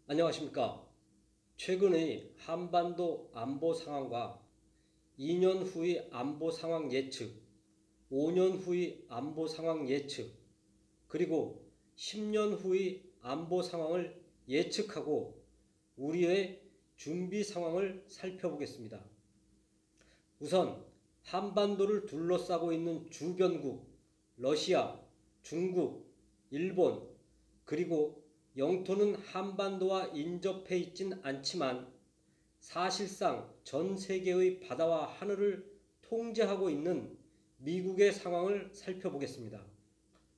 안녕하십니까. 최근의 한반도 안보 상황과 2년 후의 안보 상황 예측, 5년 후의 안보 상황 예측, 그리고 10년 후의 안보 상황을 예측하고 우리의 준비 상황을 살펴보겠습니다. 우선 한반도를 둘러싸고 있는 주변국, 러시아, 중국, 일본, 그리고 영토는 한반도와 인접해 있진 않지만 사실상 전 세계의 바다와 하늘을 통제하고 있는 미국의 상황을 살펴보겠습니다.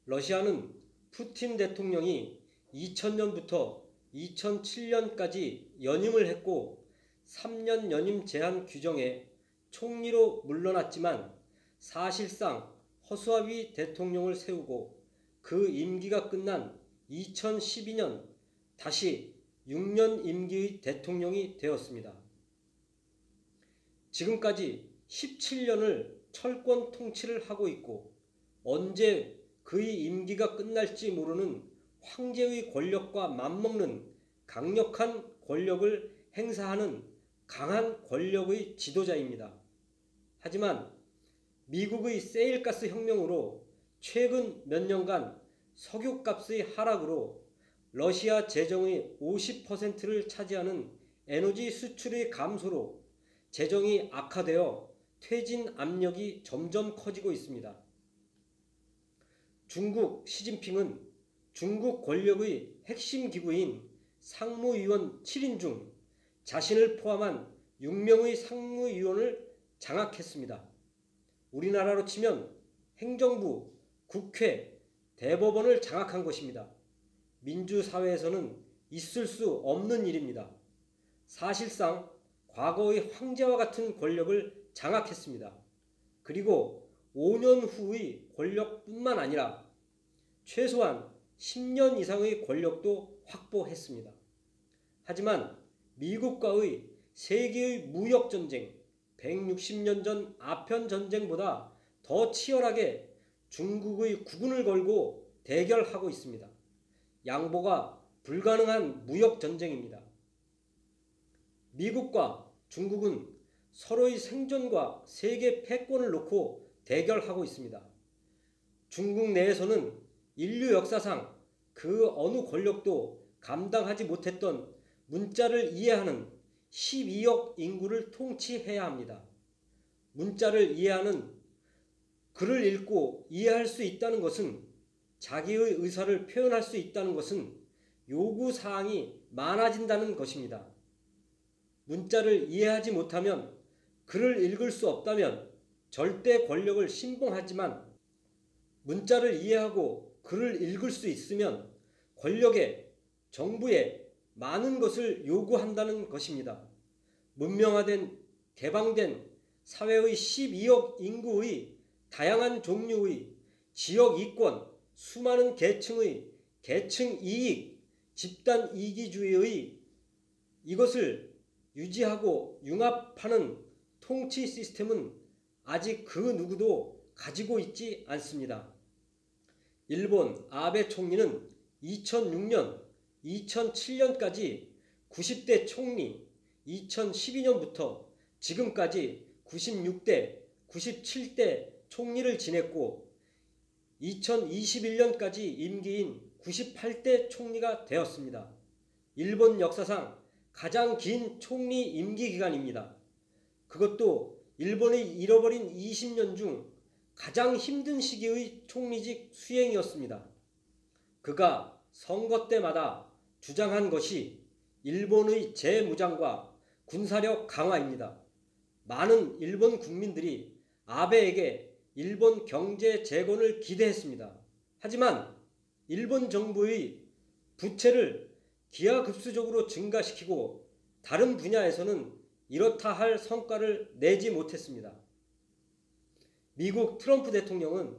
러시아는 푸틴 대통령이 2000년부터 2007년까지 연임을 했고 3년 연임 제한 규정에 총리로 물러났지만 사실상 허수아비 대통령을 세우고 그 임기가 끝난 2012년 다시 6년 임기의 대통령이 되었습니다. 지금까지 17년을 철권 통치를 하고 있고 언제 그의 임기가 끝날지 모르는 황제의 권력과 맞먹는 강력한 권력을 행사하는 강한 권력의 지도자입니다. 하지만 미국의 세일가스 혁명으로 최근 몇 년간 석유값의 하락으로 러시아 재정의 50%를 차지하는 에너지 수출의 감소로 재정이 악화되어 퇴진 압력이 점점 커지고 있습니다. 중국 시진핑은 중국 권력의 핵심 기구인 상무위원 7인 중 자신을 포함한 6명의 상무위원을 장악했습니다. 우리나라로 치면 행정부, 국회, 대법원을 장악한 것입니다. 민주사회에서는 있을 수 없는 일입니다. 사실상 과거의 황제와 같은 권력을 장악했습니다. 그리고 5년 후의 권력뿐만 아니라 최소한 10년 이상의 권력도 확보했습니다. 하지만 미국과의 세계의 무역전쟁, 160년 전 아편전쟁보다 더 치열하게 중국의 국운을 걸고 대결하고 있습니다. 양보가 불가능한 무역전쟁입니다. 미국과 중국은 서로의 생존과 세계 패권을 놓고 대결하고 있습니다. 중국 내에서는 인류 역사상 그 어느 권력도 감당하지 못했던 문자를 이해하는 12억 인구를 통치해야 합니다. 문자를 이해하는 글을 읽고 이해할 수 있다는 것은 자기의 의사를 표현할 수 있다는 것은 요구사항이 많아진다는 것입니다. 문자를 이해하지 못하면 글을 읽을 수 없다면 절대 권력을 신봉하지만 문자를 이해하고 글을 읽을 수 있으면 권력에, 정부에 많은 것을 요구한다는 것입니다. 문명화된, 개방된 사회의 12억 인구의 다양한 종류의 지역 이권, 수많은 계층의 계층 이익, 집단 이기주의의 이것을 유지하고 융합하는 통치 시스템은 아직 그 누구도 가지고 있지 않습니다. 일본 아베 총리는 2006년, 2007년까지 90대 총리, 2012년부터 지금까지 96대, 97대 총리를 지냈고 2021년까지 임기인 98대 총리가 되었습니다. 일본 역사상 가장 긴 총리 임기 기간입니다. 그것도 일본의 잃어버린 20년 중 가장 힘든 시기의 총리직 수행이었습니다. 그가 선거 때마다 주장한 것이 일본의 재무장과 군사력 강화입니다. 많은 일본 국민들이 아베에게 일본 경제 재건을 기대했습니다. 하지만 일본 정부의 부채를 기하급수적으로 증가시키고 다른 분야에서는 이렇다 할 성과를 내지 못했습니다. 미국 트럼프 대통령은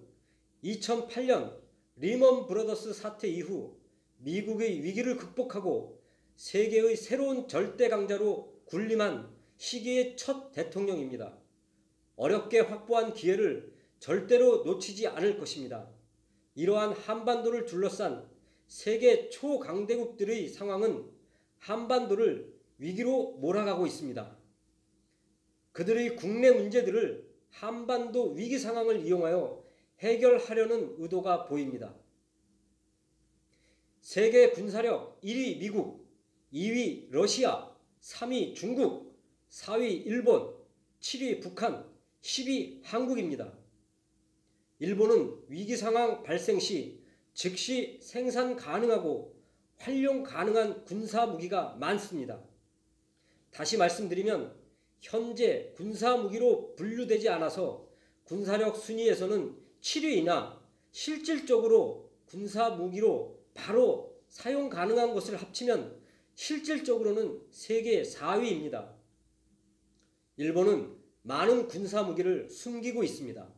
2008년 리먼 브러더스 사태 이후 미국의 위기를 극복하고 세계의 새로운 절대 강자로 군림한 시기의 첫 대통령입니다. 어렵게 확보한 기회를 절대로 놓치지 않을 것입니다. 이러한 한반도를 둘러싼 세계 초강대국들의 상황은 한반도를 위기로 몰아가고 있습니다. 그들의 국내 문제들을 한반도 위기 상황을 이용하여 해결하려는 의도가 보입니다. 세계 군사력 1위 미국, 2위 러시아, 3위 중국, 4위 일본, 7위 북한, 10위 한국입니다. 일본은 위기 상황 발생 시 즉시 생산 가능하고 활용 가능한 군사 무기가 많습니다. 다시 말씀드리면 현재 군사 무기로 분류되지 않아서 군사력 순위에서는 7위이나 실질적으로 군사 무기로 바로 사용 가능한 것을 합치면 실질적으로는 세계 4위입니다. 일본은 많은 군사 무기를 숨기고 있습니다.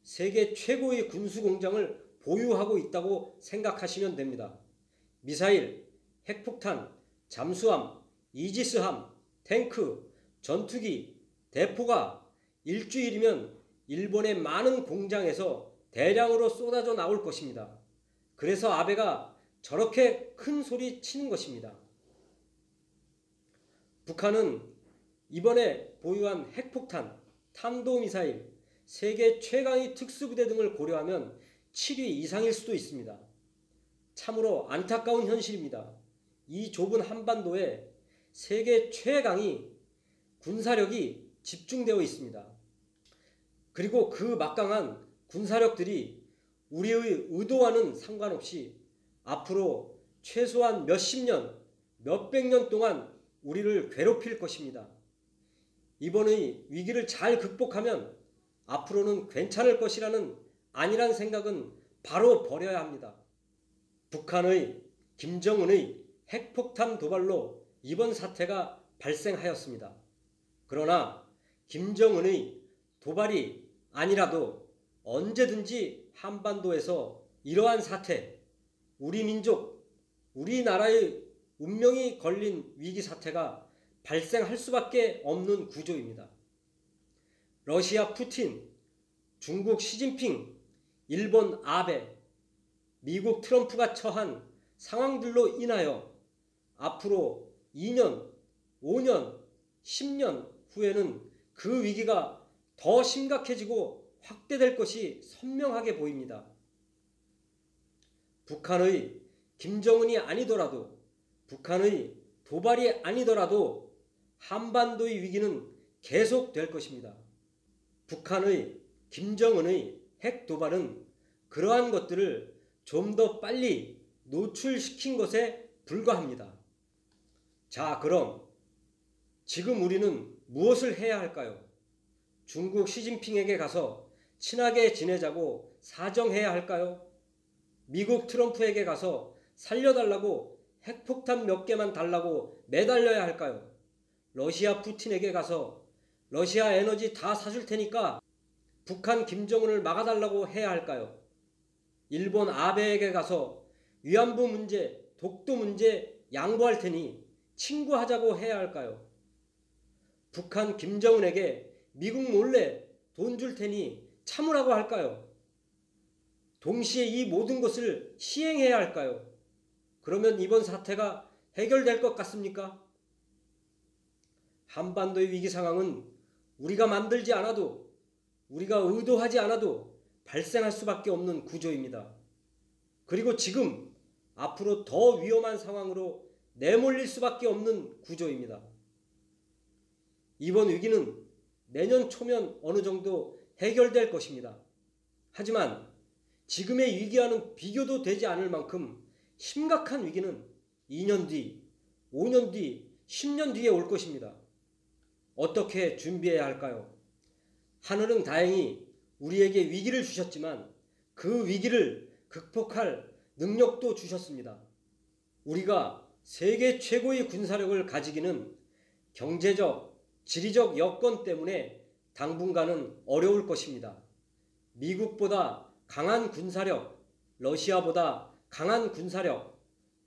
세계 최고의 군수 공장을 보유하고 있다고 생각하시면 됩니다. 미사일, 핵폭탄, 잠수함, 이지스함, 탱크, 전투기, 대포가 일주일이면 일본의 많은 공장에서 대량으로 쏟아져 나올 것입니다. 그래서 아베가 저렇게 큰 소리 치는 것입니다. 북한은 이번에 보유한 핵폭탄, 탄도미사일, 세계 최강의 특수부대 등을 고려하면 7위 이상일 수도 있습니다. 참으로 안타까운 현실입니다. 이 좁은 한반도에 세계 최강의 군사력이 집중되어 있습니다. 그리고 그 막강한 군사력들이 우리의 의도와는 상관없이 앞으로 최소한 몇십 년, 몇백 년 동안 우리를 괴롭힐 것입니다. 이번의 위기를 잘 극복하면 앞으로는 괜찮을 것이라는 안일한 생각은 바로 버려야 합니다. 북한의 김정은의 핵폭탄 도발로 이번 사태가 발생하였습니다. 그러나 김정은의 도발이 아니라도 언제든지 한반도에서 이러한 사태, 우리 민족, 우리나라의 운명이 걸린 위기 사태가 발생할 수밖에 없는 구조입니다. 러시아 푸틴, 중국 시진핑, 일본 아베, 미국 트럼프가 처한 상황들로 인하여 앞으로 2년, 5년, 10년 후에는 그 위기가 더 심각해지고 확대될 것이 선명하게 보입니다. 북한의 김정은이 아니더라도, 북한의 도발이 아니더라도 한반도의 위기는 계속될 것입니다. 북한의 김정은의 핵 도발은 그러한 것들을 좀 더 빨리 노출시킨 것에 불과합니다. 자, 그럼 지금 우리는 무엇을 해야 할까요? 중국 시진핑에게 가서 친하게 지내자고 사정해야 할까요? 미국 트럼프에게 가서 살려달라고 핵폭탄 몇 개만 달라고 매달려야 할까요? 러시아 푸틴에게 가서 러시아 에너지 다 사줄 테니까 북한 김정은을 막아달라고 해야 할까요? 일본 아베에게 가서 위안부 문제, 독도 문제 양보할 테니 친구하자고 해야 할까요? 북한 김정은에게 미국 몰래 돈 줄 테니 참으라고 할까요? 동시에 이 모든 것을 시행해야 할까요? 그러면 이번 사태가 해결될 것 같습니까? 한반도의 위기 상황은 우리가 만들지 않아도, 우리가 의도하지 않아도 발생할 수밖에 없는 구조입니다. 그리고 지금 앞으로 더 위험한 상황으로 내몰릴 수밖에 없는 구조입니다. 이번 위기는 내년 초면 어느 정도 해결될 것입니다. 하지만 지금의 위기와는 비교도 되지 않을 만큼 심각한 위기는 2년 뒤, 5년 뒤, 10년 뒤에 올 것입니다. 어떻게 준비해야 할까요? 하늘은 다행히 우리에게 위기를 주셨지만 그 위기를 극복할 능력도 주셨습니다. 우리가 세계 최고의 군사력을 가지기는 경제적, 지리적 여건 때문에 당분간은 어려울 것입니다. 미국보다 강한 군사력, 러시아보다 강한 군사력,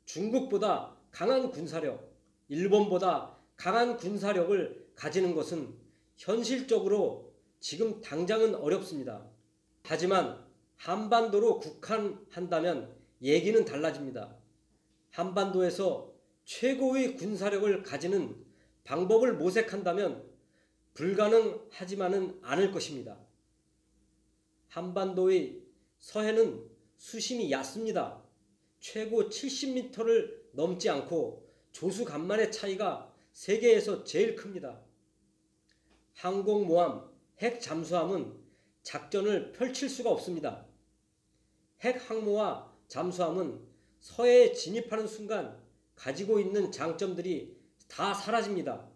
중국보다 강한 군사력, 일본보다 강한 군사력을 가지는 것은 현실적으로 지금 당장은 어렵습니다. 하지만 한반도로 국한한다면 얘기는 달라집니다. 한반도에서 최고의 군사력을 가지는 방법을 모색한다면 불가능하지만은 않을 것입니다. 한반도의 서해는 수심이 얕습니다. 최고 70m를 넘지 않고 조수간만의 차이가 세계에서 제일 큽니다. 항공모함, 핵잠수함은 작전을 펼칠 수가 없습니다. 핵항모와 잠수함은 서해에 진입하는 순간 가지고 있는 장점들이 다 사라집니다.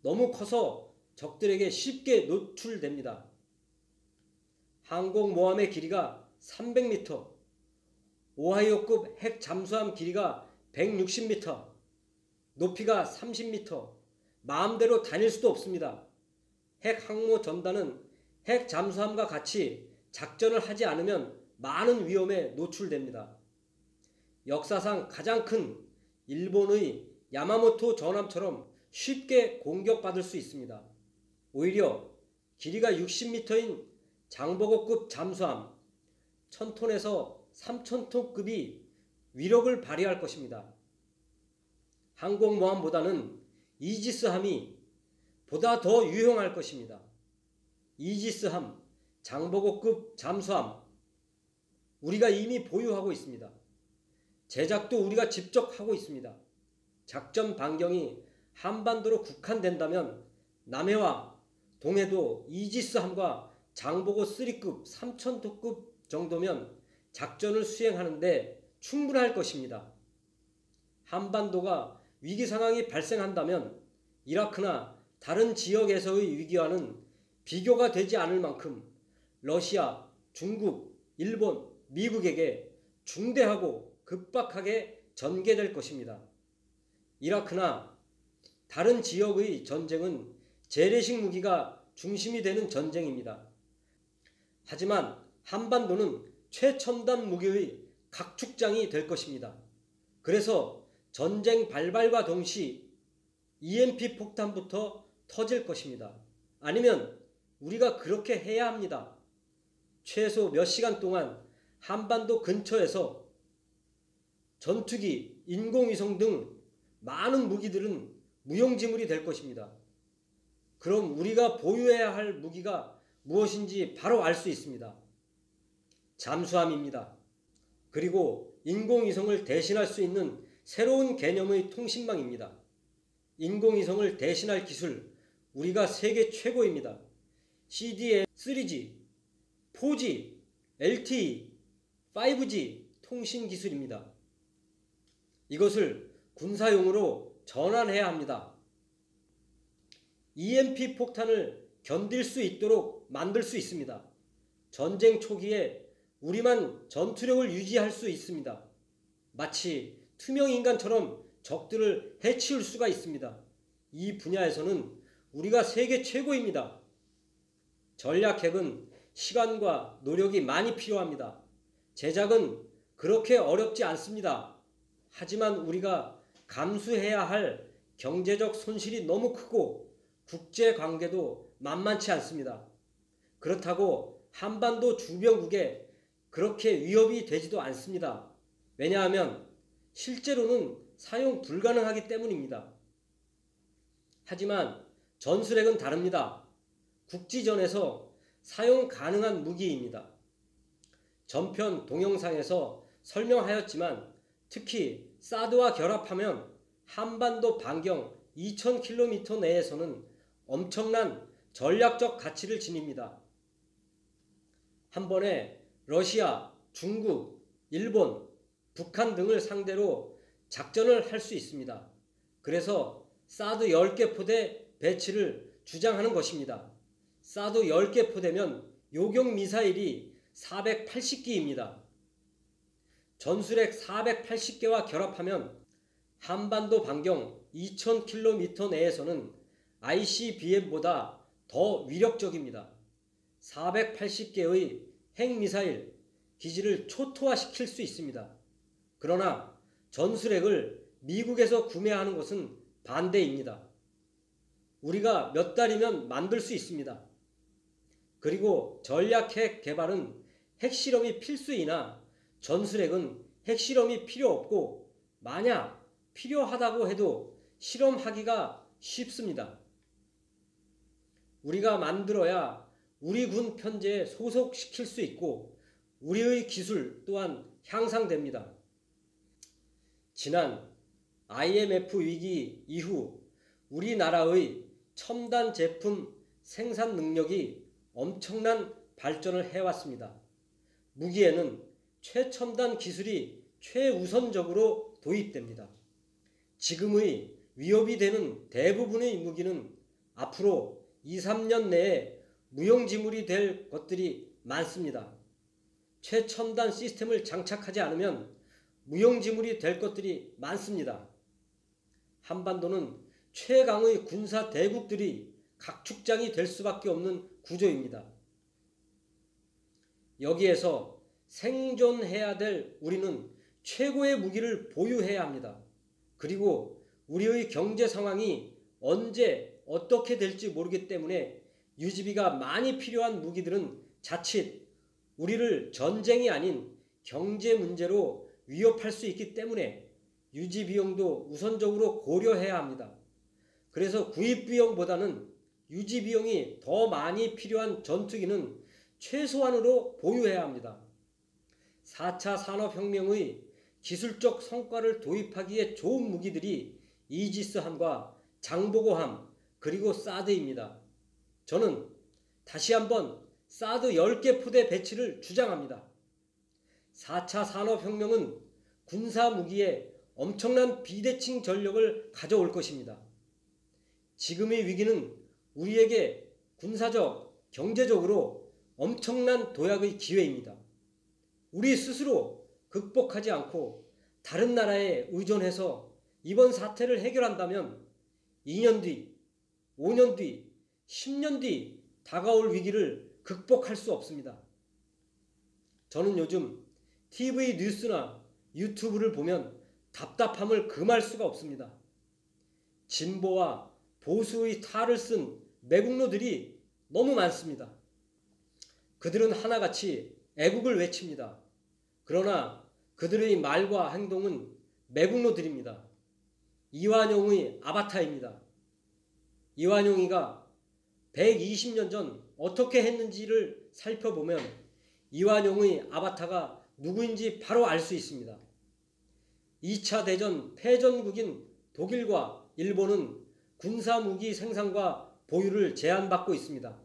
너무 커서 적들에게 쉽게 노출됩니다. 항공모함의 길이가 300m, 오하이오급 핵잠수함 길이가 160m, 높이가 30m, 마음대로 다닐 수도 없습니다. 핵항모 전단은 핵잠수함과 같이 작전을 하지 않으면 많은 위험에 노출됩니다. 역사상 가장 큰 일본의 야마모토 전함처럼 쉽게 공격받을 수 있습니다. 오히려 길이가 60m인 장보고급 잠수함 1000톤에서 3000톤급이 위력을 발휘할 것입니다. 항공모함보다는 이지스함이 보다 더 유용할 것입니다. 이지스함, 장보고급 잠수함 우리가 이미 보유하고 있습니다. 제작도 우리가 직접 하고 있습니다. 작전 반경이 한반도로 국한된다면 남해와 동해도 이지스함과 장보고 3급 3000톤급 정도면 작전을 수행하는데 충분할 것입니다. 한반도가 위기 상황이 발생한다면 이라크나 다른 지역에서의 위기와는 비교가 되지 않을 만큼 러시아, 중국, 일본, 미국에게 중대하고 급박하게 전개될 것입니다. 이라크나 다른 지역의 전쟁은 재래식 무기가 중심이 되는 전쟁입니다. 하지만 한반도는 최첨단 무기의 각축장이 될 것입니다. 그래서 전쟁 발발과 동시 EMP 폭탄부터 터질 것입니다. 아니면 우리가 그렇게 해야 합니다. 최소 몇 시간 동안 한반도 근처에서 전투기, 인공위성 등 많은 무기들은 무용지물이 될 것입니다. 그럼 우리가 보유해야 할 무기가 무엇인지 바로 알 수 있습니다. 잠수함입니다. 그리고 인공위성을 대신할 수 있는 새로운 개념의 통신망입니다. 인공위성을 대신할 기술, 우리가 세계 최고입니다. CDN, 3G, 4G, LTE, 5G 통신 기술입니다. 이것을 군사용으로 전환해야 합니다. EMP 폭탄을 견딜 수 있도록 만들 수 있습니다. 전쟁 초기에 우리만 전투력을 유지할 수 있습니다. 마치 투명인간처럼 적들을 해치울 수가 있습니다. 이 분야에서는 우리가 세계 최고입니다. 전략핵은 시간과 노력이 많이 필요합니다. 제작은 그렇게 어렵지 않습니다. 하지만 우리가 감수해야 할 경제적 손실이 너무 크고 국제관계도 만만치 않습니다. 그렇다고 한반도 주변국에 그렇게 위협이 되지도 않습니다. 왜냐하면 실제로는 사용 불가능하기 때문입니다. 하지만 전술핵은 다릅니다. 국지전에서 사용 가능한 무기입니다. 전편 동영상에서 설명하였지만 특히 사드와 결합하면 한반도 반경 2000km 내에서는 엄청난 전략적 가치를 지닙니다. 한 번에 러시아, 중국, 일본, 북한 등을 상대로 작전을 할 수 있습니다. 그래서 사드 10개 포대 배치를 주장하는 것입니다. 사드 10개 포대면 요격 미사일이 480기입니다. 전술핵 480개와 결합하면 한반도 반경 2000km 내에서는 ICBM보다 더 위력적입니다. 480개의 핵미사일 기지를 초토화시킬 수 있습니다. 그러나 전술핵을 미국에서 구매하는 것은 반대입니다. 우리가 몇 달이면 만들 수 있습니다. 그리고 전략핵 개발은 핵실험이 필수이나 전술핵은 핵실험이 필요 없고 만약 필요하다고 해도 실험하기가 쉽습니다. 우리가 만들어야 우리 군 편제에 소속시킬 수 있고 우리의 기술 또한 향상됩니다. 지난 IMF 위기 이후 우리나라의 첨단 제품 생산 능력이 엄청난 발전을 해왔습니다. 무기에는 최첨단 기술이 최우선적으로 도입됩니다. 지금의 위협이 되는 대부분의 무기는 앞으로 2, 3년 내에 무용지물이 될 것들이 많습니다. 최첨단 시스템을 장착하지 않으면 무용지물이 될 것들이 많습니다. 한반도는 최강의 군사 대국들이 각축장이 될 수밖에 없는 구조입니다. 여기에서 생존해야 될 우리는 최고의 무기를 보유해야 합니다. 그리고 우리의 경제 상황이 언제 어떻게 될지 모르기 때문에 유지비가 많이 필요한 무기들은 자칫 우리를 전쟁이 아닌 경제 문제로 위협할 수 있기 때문에 유지 비용도 우선적으로 고려해야 합니다. 그래서 구입 비용보다는 유지 비용이 더 많이 필요한 전투기는 최소한으로 보유해야 합니다. 4차 산업혁명의 기술적 성과를 도입하기에 좋은 무기들이 이지스함과 장보고함 그리고 사드입니다. 저는 다시 한번 사드 10개 포대 배치를 주장합니다. 4차 산업혁명은 군사무기에 엄청난 비대칭 전력을 가져올 것입니다. 지금의 위기는 우리에게 군사적, 경제적으로 엄청난 도약의 기회입니다. 우리 스스로 극복하지 않고 다른 나라에 의존해서 이번 사태를 해결한다면 2년 뒤, 5년 뒤, 10년 뒤 다가올 위기를 극복할 수 없습니다. 저는 요즘 TV 뉴스나 유튜브를 보면 답답함을 금할 수가 없습니다. 진보와 보수의 탈을 쓴 매국노들이 너무 많습니다. 그들은 하나같이 애국을 외칩니다. 그러나 그들의 말과 행동은 매국노들입니다. 이완용의 아바타입니다. 이완용이가 120년 전 어떻게 했는지를 살펴보면 이완용의 아바타가 누구인지 바로 알 수 있습니다. 2차 대전 패전국인 독일과 일본은 군사무기 생산과 보유를 제한받고 있습니다.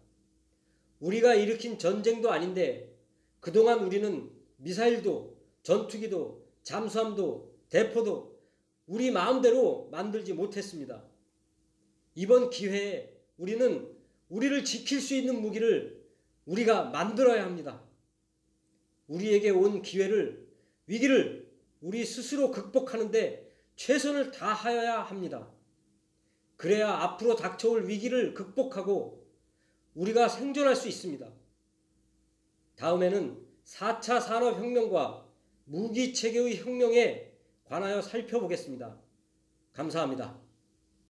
우리가 일으킨 전쟁도 아닌데 그동안 우리는 미사일도 전투기도 잠수함도 대포도 우리 마음대로 만들지 못했습니다. 이번 기회에 우리는 우리를 지킬 수 있는 무기를 우리가 만들어야 합니다. 우리에게 온 위기를 우리 스스로 극복하는데 최선을 다하여야 합니다. 그래야 앞으로 닥쳐올 위기를 극복하고 우리가 생존할 수 있습니다. 다음에는 4차 산업혁명과 무기체계의 혁명에 관하여 살펴보겠습니다. 감사합니다.